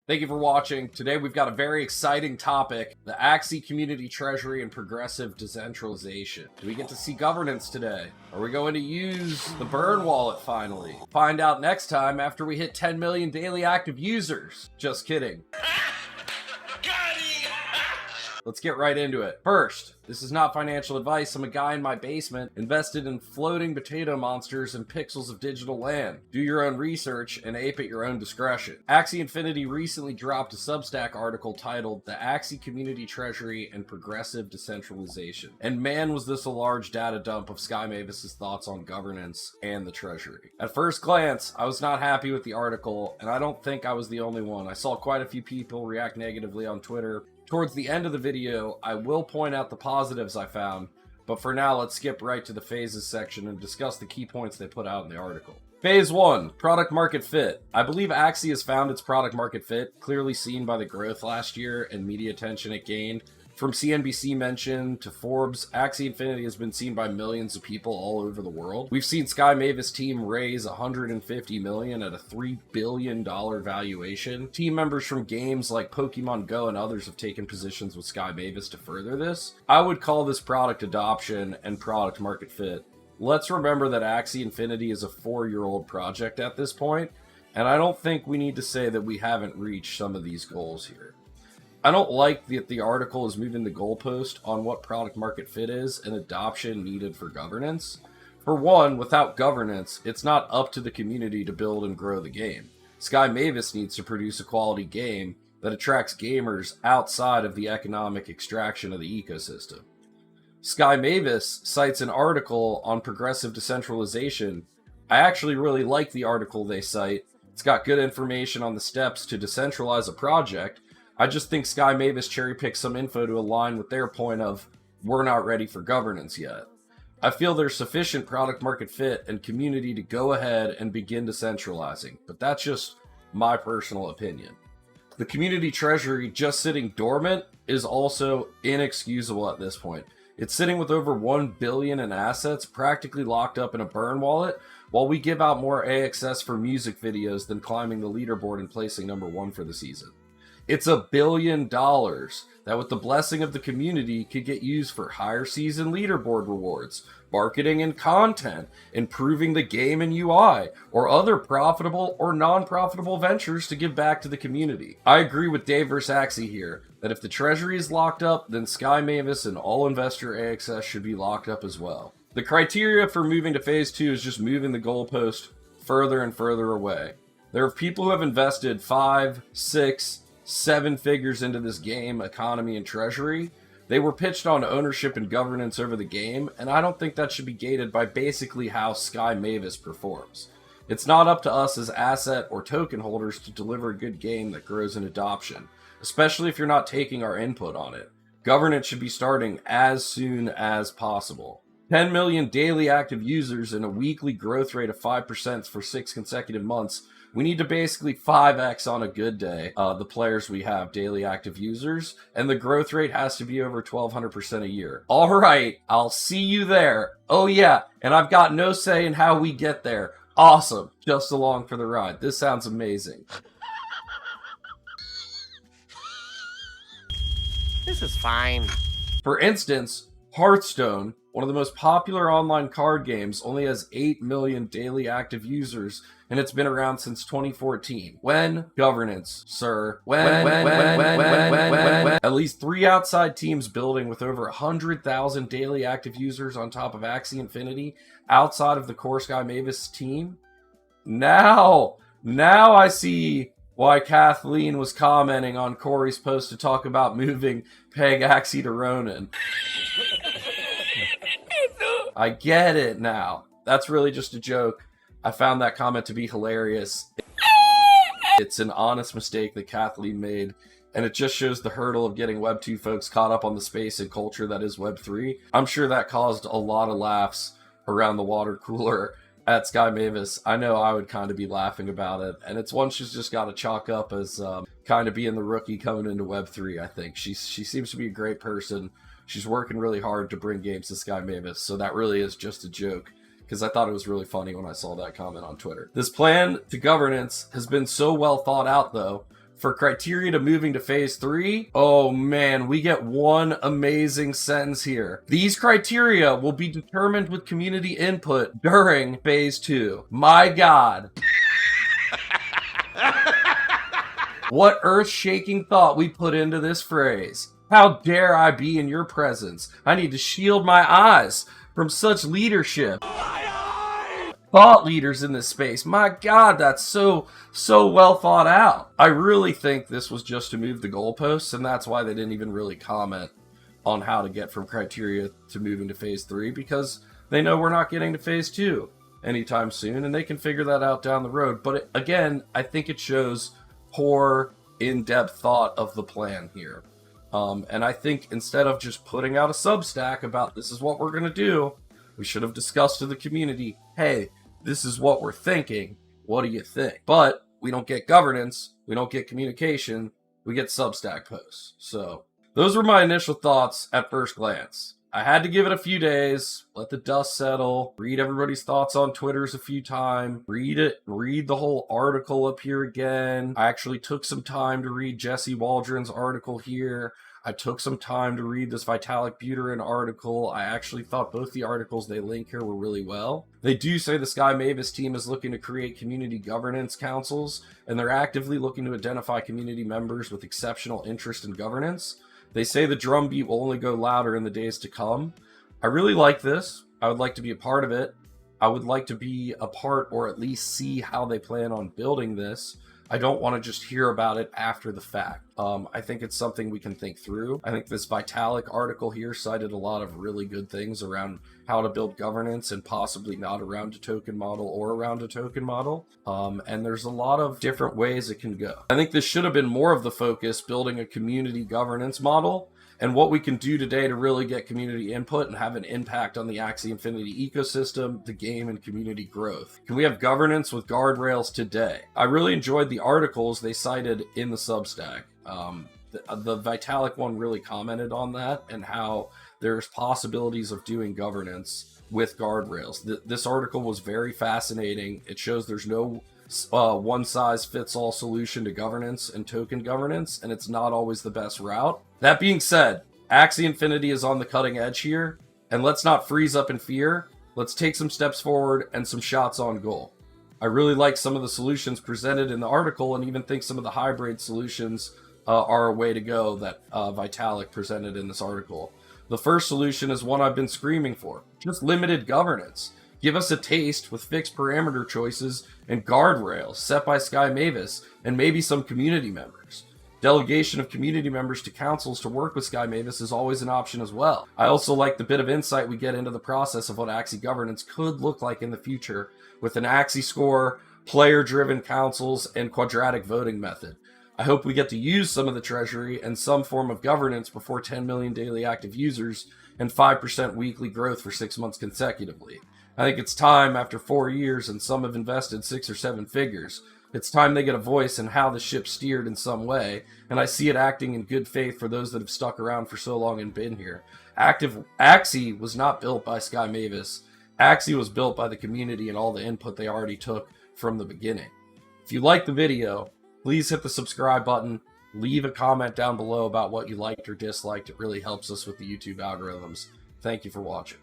Thank you for watching. Today we've got a very exciting topic, the Axie community treasury and progressive decentralization. Do we get to see governance today? Are we going to use the burn wallet finally? Find out next time after we hit 10 million daily active users. Just kidding. Let's get right into it. First, this is not financial advice. I'm a guy in my basement invested in floating potato monsters and pixels of digital land. Do your own research and ape at your own discretion. Axie Infinity recently dropped a Substack article titled The Axie Community Treasury and Progressive Decentralization. And man, was this a large data dump of Sky Mavis's thoughts on governance and the treasury. At first glance, I was not happy with the article, and I don't think I was the only one. I saw quite a few people react negatively on Twitter. Towards the end of the video, I will point out the positives I found, but for now, let's skip right to the phases section and discuss the key points they put out in the article. Phase 1, product market fit. I believe Axie has found its product market fit, clearly seen by the growth last year and media attention it gained. From CNBC mention to Forbes, Axie Infinity has been seen by millions of people all over the world. We've seen Sky Mavis team raise $150 million at a $3 billion valuation. Team members from games like Pokemon Go and others have taken positions with Sky Mavis to further this. I would call this product adoption and product market fit. Let's remember that Axie Infinity is a 4-year-old project at this point, and I don't think we need to say that we haven't reached some of these goals here. I don't like that the article is moving the goalpost on what product market fit is and adoption needed for governance. For one, without governance, it's not up to the community to build and grow the game. Sky Mavis needs to produce a quality game that attracts gamers outside of the economic extraction of the ecosystem. Sky Mavis cites an article on progressive decentralization. I actually really like the article they cite. It's got good information on the steps to decentralize a project. I just think Sky Mavis cherry-picked some info to align with their point of, we're not ready for governance yet. I feel there's sufficient product market fit and community to go ahead and begin decentralizing, but that's just my personal opinion. The community treasury just sitting dormant is also inexcusable at this point. It's sitting with over $1 billion in assets practically locked up in a burn wallet, while we give out more AXS for music videos than climbing the leaderboard and placing #1 for the season. It's $1 billion that with the blessing of the community could get used for higher season leaderboard rewards, marketing and content, improving the game and UI, or other profitable or non-profitable ventures to give back to the community. I agree with Dave vs. Axie here, that if the treasury is locked up, then Sky Mavis and all investor AXS should be locked up as well. The criteria for moving to phase 2 is just moving the goalpost further and further away. There are people who have invested 5, 6, 7 figures into this game, economy, and treasury. They were pitched on ownership and governance over the game, and I don't think that should be gated by basically how Sky Mavis performs. It's not up to us as asset or token holders to deliver a good game that grows in adoption, especially if you're not taking our input on it. Governance should be starting as soon as possible. 10 million daily active users and a weekly growth rate of 5% for 6 consecutive months. We need to basically 5x on a good day the players we have daily active users, and the growth rate has to be over 1,200% a year. All right, I'll see you there. Oh yeah, and I've got no say in how we get there. Awesome, just along for the ride. This sounds amazing. This is fine. For instance, Hearthstone, one of the most popular online card games, only has 8 million daily active users, and it's been around since 2014. When? Governance, sir. When? At least 3 outside teams building with over 100,000 daily active users on top of Axie Infinity outside of the core Sky Mavis team? Now I see why Kathleen was commenting on Corey's post to talk about moving Peg Axie to Ronin. I get it now. That's really just a joke. I found that comment to be hilarious. It's an honest mistake that Kathleen made, and it just shows the hurdle of getting Web 2 folks caught up on the space and culture that is Web 3. I'm sure that caused a lot of laughs around the water cooler at Sky Mavis. I know I would kind of be laughing about it, and it's one she's just got to chalk up as kind of being the rookie coming into Web 3, I think. She seems to be a great person. She's working really hard to bring games to Sky Mavis, so that really is just a joke, because I thought it was really funny when I saw that comment on Twitter. This plan to governance has been so well thought out, though. for criteria to moving to phase 3, oh man, we get one amazing sentence here. These criteria will be determined with community input during phase 2. My God. What earth-shaking thought we put into this phrase. How dare I be in your presence? I need to shield my eyes from such leadership. Thought leaders in this space. My God, that's so well thought out. I really think this was just to move the goalposts, and that's why they didn't even really comment on how to get from criteria to moving to phase 3, because they know we're not getting to phase 2 anytime soon, and they can figure that out down the road. But again, I think it shows poor, in-depth thought of the plan here. And I think instead of just putting out a substack about this is what we're going to do, we should have discussed to the community, hey, this is what we're thinking. What do you think? But we don't get governance. We don't get communication. We get Substack posts. So those were my initial thoughts at first glance. I had to give it a few days, let the dust settle, read everybody's thoughts on Twitters a few times, read the whole article up here again. I actually took some time to read Jesse Waldron's article here. I took some time to read this Vitalik Buterin article. I actually thought both the articles they link here were really well. They do say the Sky Mavis team is looking to create community governance councils, and they're actively looking to identify community members with exceptional interest in governance. They say the drumbeat will only go louder in the days to come. I really like this. I would like to be a part of it. I would like to be a part, or at least see how they plan on building this. I don't want to just hear about it after the fact. I think it's something we can think through. I think this Vitalik article here cited a lot of really good things around how to build governance, and possibly not around a token model or around a token model. And there's a lot of different ways it can go. I think this should have been more of the focus, building a community governance model, and what we can do today to really get community input and have an impact on the Axie Infinity ecosystem, the game, and community growth. Can we have governance with guardrails today? I really enjoyed the articles they cited in the Substack. The Vitalik one really commented on that, and how there's possibilities of doing governance with guardrails. This article was very fascinating. It shows there's no one-size-fits-all solution to governance and token governance, and it's not always the best route. That being said, Axie Infinity is on the cutting edge here, and let's not freeze up in fear. Let's take some steps forward and some shots on goal. I really like some of the solutions presented in the article, and even think some of the hybrid solutions are a way to go that Vitalik presented in this article. The first solution is one I've been screaming for: just limited governance. Give us a taste with fixed parameter choices and guardrails set by Sky Mavis and maybe some community members. Delegation of community members to councils to work with Sky Mavis is always an option as well. I also like the bit of insight we get into the process of what Axie governance could look like in the future, with an Axie score, player-driven councils, and quadratic voting method. I hope we get to use some of the treasury and some form of governance before 10 million daily active users and 5% weekly growth for 6 months consecutively. I think it's time, after 4 years and some have invested 6 or 7 figures, it's time they get a voice in how the ship steered in some way, and I see it acting in good faith for those that have stuck around for so long and been here. Axie was not built by Sky Mavis. Axie was built by the community and all the input they already took from the beginning. If you liked the video, please hit the subscribe button, leave a comment down below about what you liked or disliked. It really helps us with the YouTube algorithms. Thank you for watching.